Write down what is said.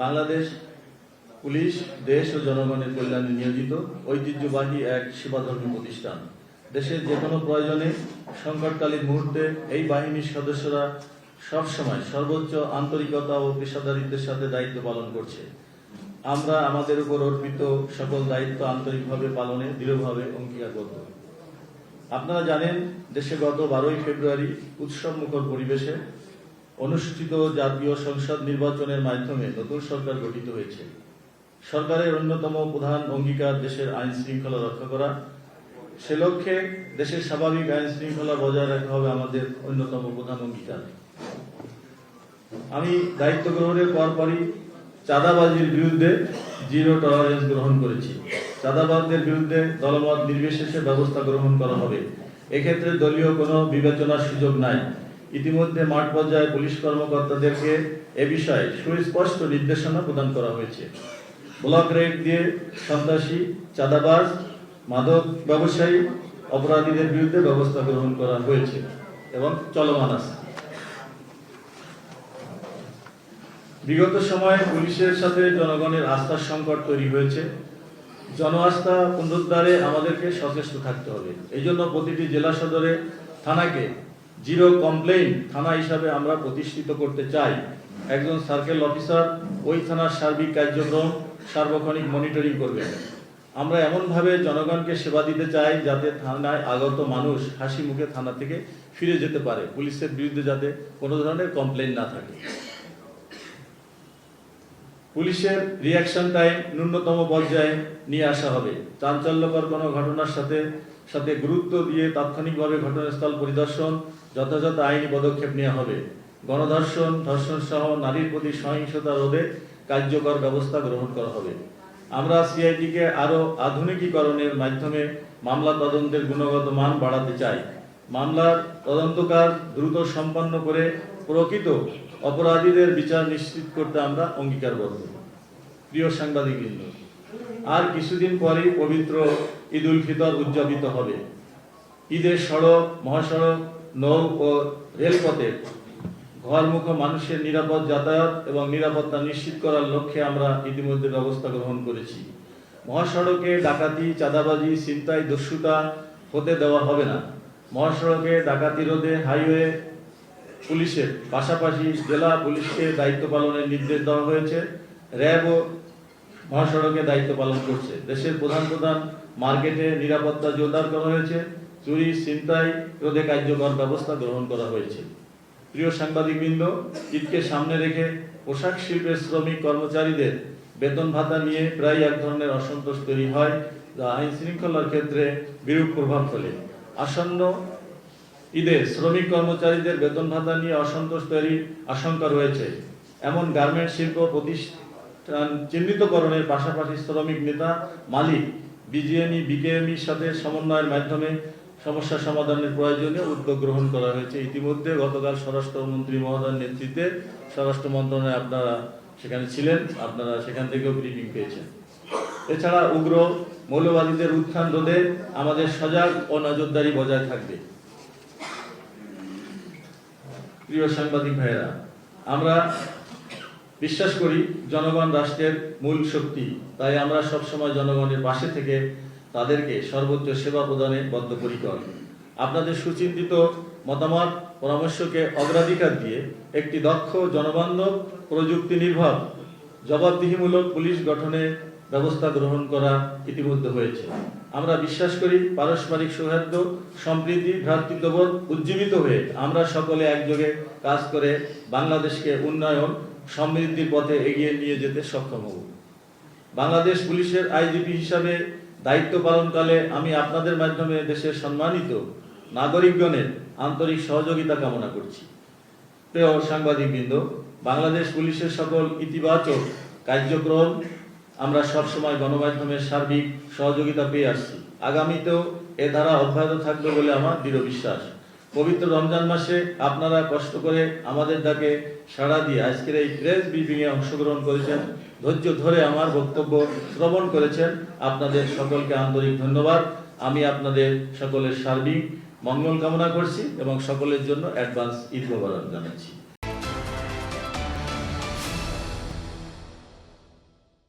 Bangladesh police দেশ ও জনগণের কল্যাণে নিয়োজিত ঐতিহ্যবাহী এক সেবাধর্মী প্রতিষ্ঠান। দেশের যে কোনো প্রয়োজনে সংকটকালীন মুহূর্তে এই বাহিনীর সদস্যরা সবসময় সর্বোচ্চ আন্তরিকতা ও পেশাদারিত্বের সাথে দায়িত্ব পালন করছে। আমরা আমাদের উপর অর্পিত সকল দায়িত্ব আন্তরিকভাবে পালনে দৃঢ়ভাবে অঙ্গীকারবদ্ধ। আপনারা জানেন, দেশে গত 12ই ফেব্রুয়ারি উৎসবমুখর পরিবেশে অনুষ্ঠিত জাতীয় সংসদ নির্বাচনের মাধ্যমে নতুন সরকার গঠিত হয়েছে। সরকারের অন্যতম প্রধান অঙ্গীকার দেশের আইন শৃঙ্খলা রক্ষা করা। সে লক্ষ্যে দেশের স্বাভাবিক আইন শৃঙ্খলা বজায় রাখা হবে আমাদের অন্যতম প্রধান অঙ্গীকার। আমি দায়িত্ব গ্রহণের পরপরই চাঁদাবাজির বিরুদ্ধে জিরো টলারেন্স গ্রহণ করেছি। চাঁদাবাজদের বিরুদ্ধে দলমত নির্বিশেষে ব্যবস্থা গ্রহণ করা হবে। এক্ষেত্রে দলীয় কোনো বিবেচনার সুযোগ নাই। ইতিমধ্যে মাঠ পর্যায়ে পুলিশ কর্মকর্তাদেরকে এ বিষয়ে সুস্পষ্ট নির্দেশনা প্রদান করা হয়েছে। ব্লক রেড দিয়ে সন্ত্রাসী, চাঁদাবাজ, মাদক ব্যবসায়ী, অপরাধীদের বিরুদ্ধে ব্যবস্থা গ্রহণ করা হয়েছে এবং চলমান আছে। বিগত সময়ে পুলিশের সাথে জনগণের আস্থার সংকট তৈরি হয়েছে। জন আস্থা পুনরুদ্ধারে আমাদেরকে সচেষ্ট থাকতে হবে। এই জন্য প্রতিটি জেলা সদরে থানাকে জিরো কমপ্লেইন থানা হিসাবে আমরা প্রতিষ্ঠিত করতে চাই। একজন সার্কেল অফিসার ওই থানার সার্বিক কার্যক্রম সার্বক্ষণিক মনিটরিং করবেন। আমরা এমনভাবে জনগণকে সেবা দিতে চাই যাতে থানায় আগত মানুষ হাসি মুখে থানা থেকে ফিরে যেতে পারে। পুলিশের বিরুদ্ধে যাতে কোনো ধরনের কমপ্লেইন না থাকে। পুলিশের রিঅ্যাকশন টাইম ন্যূনতম পর্যায়ে নিয়ে আসা হবে। চাঞ্চল্যকর কোনো ঘটনার সাথে সাথে গুরুত্ব দিয়ে তাৎক্ষণিকভাবে ঘটনাস্থল পরিদর্শন, যথাযথ আইনি পদক্ষেপ নেওয়া হবে। গণধর্ষণ, ধর্ষণ সহ নারীর প্রতি সহিংসতা রোধে কার্যকর ব্যবস্থা গ্রহণ করা হবে। আমরা সিআইডিকে আরও আধুনিকীকরণের মাধ্যমে মামলা তদন্তের গুণগত মান বাড়াতে চাই। মামলার তদন্তকাজ দ্রুত সম্পন্ন করে প্রকৃত অপরাধীদের বিচার নিশ্চিত করতে আমরা অঙ্গীকারবদ্ধ। প্রিয় সাংবাদিকবৃন্দ, আর কিছুদিন পরেই পবিত্র ঈদ উল ফিতর উদযাপিত হবে। ঈদের সড়ক, মহাসড়ক, নৌ ও রেলপথে ঘরমুখ মানুষের নিরাপদ যাতায়াত এবং নিরাপত্তা নিশ্চিত করার লক্ষ্যে আমরা ইতিমধ্যে ব্যবস্থা গ্রহণ করেছি। মহাসড়কে ডাকাতি, চাঁদাবাজি, ছিনতাই, দস্যুতা হতে দেওয়া হবে না। মহাসড়কে ডাকাতি রোধে হাইওয়ে পুলিশের পাশাপাশি জেলা পুলিশকে দায়িত্ব পালনের নির্দেশ দেওয়া হয়েছে। র্যাবও মহাসড়কে দায়িত্ব পালন করছে। দেশের প্রধান প্রধান মার্কেটে নিরাপত্তা জোরদার করা হয়েছে। চুরি, ছিনতাই রোধে কার্যকর ব্যবস্থা গ্রহণ করা হয়েছে। প্রিয় সাংবাদিকবৃন্দ, ঈদকে সামনে রেখে পোশাক শিল্পের শ্রমিক কর্মচারীদের বেতন ভাতা নিয়ে প্রায় এক ধরনের অসন্তোষ তৈরি হয়, যা আইন শৃঙ্খলার ক্ষেত্রে বিরূপ প্রভাব ফেলে। আসন্ন ঈদে শ্রমিক কর্মচারীদের বেতন ভাতা নিয়ে অসন্তোষ তৈরির আশঙ্কা রয়েছে। এমন গার্মেন্টস শিল্প প্রতিষ্ঠান চিহ্নিতকরণের পাশাপাশি শ্রমিক নেতা, মালিক, বিজিএমই, বিকেএমইর সাথে সমন্বয়ের মাধ্যমে সমস্যা সমাধানের প্রয়োজনে উদ্যোগ গ্রহণ করা হয়েছে। ইতিমধ্যে গতকাল স্বরাষ্ট্রমন্ত্রী মহোদয়ের নেতৃত্বে স্বরাষ্ট্র মন্ত্রণালয়ে আপনারা সেখানে ছিলেন, আপনারা সেখান থেকেও ব্রিফিং পেয়েছেন। এছাড়া উগ্র মৌলবাদীদের উত্থান রোধে আমাদের সজাগ ও নজরদারি বজায় থাকবে। প্রিয় সাংবাদিক ভাইয়েরা, আমরা বিশ্বাস করি জনগণ রাষ্ট্রের মূল শক্তি। তাই আমরা সবসময় জনগণের পাশে থেকে তাদেরকে সর্বোচ্চ সেবা প্রদানে বদ্ধপরিকর। আপনাদের সুচিন্তিত মতামত, পরামর্শকে অগ্রাধিকার দিয়ে একটি দক্ষ, জনবান্ধব, প্রযুক্তি নির্ভর, জবাবদিহিমূলক পুলিশ গঠনের ব্যবস্থা গ্রহণ করা ইতিমধ্যে হয়েছে। আমরা বিশ্বাস করি পারস্পরিক সৌহার্দ্য, সম্প্রীতি, ভ্রাতৃত্ববোধ উজ্জীবিত হয়ে আমরা সকলে একযোগে কাজ করে বাংলাদেশকে উন্নয়ন, সমৃদ্ধির পথে এগিয়ে নিয়ে যেতে সক্ষম হব। বাংলাদেশ পুলিশের আইজিপি হিসাবে দায়িত্ব পালনকালে আমি আপনাদের মাধ্যমে দেশের সম্মানিত নাগরিকগণের আন্তরিক সহযোগিতা কামনা করছি। প্রিয় সাংবাদিকবৃন্দ, বাংলাদেশ পুলিশের সকল ইতিবাচক কার্যক্রম আমরা সবসময় গণমাধ্যমের সার্বিক সহযোগিতা পেয়ে আসছি। আগামীতেও এ ধারা অব্যাহত থাকবে বলে আমার দৃঢ় বিশ্বাস। পবিত্র রমজান মাসে আপনারা কষ্ট করে আমাদের ডাকে সাড়া দিয়ে আজকের এই প্রেস ব্রিফিংয়ে অংশগ্রহণ করেছেন, ধৈর্য ধরে আমার বক্তব্য শ্রবণ করেছেন। আপনাদের সকলকে আন্তরিক ধন্যবাদ। আমি আপনাদের সকলের সার্বিক মঙ্গল কামনা করছি এবং সকলের জন্য অ্যাডভান্স ঈদ মোবারক জানাচ্ছি।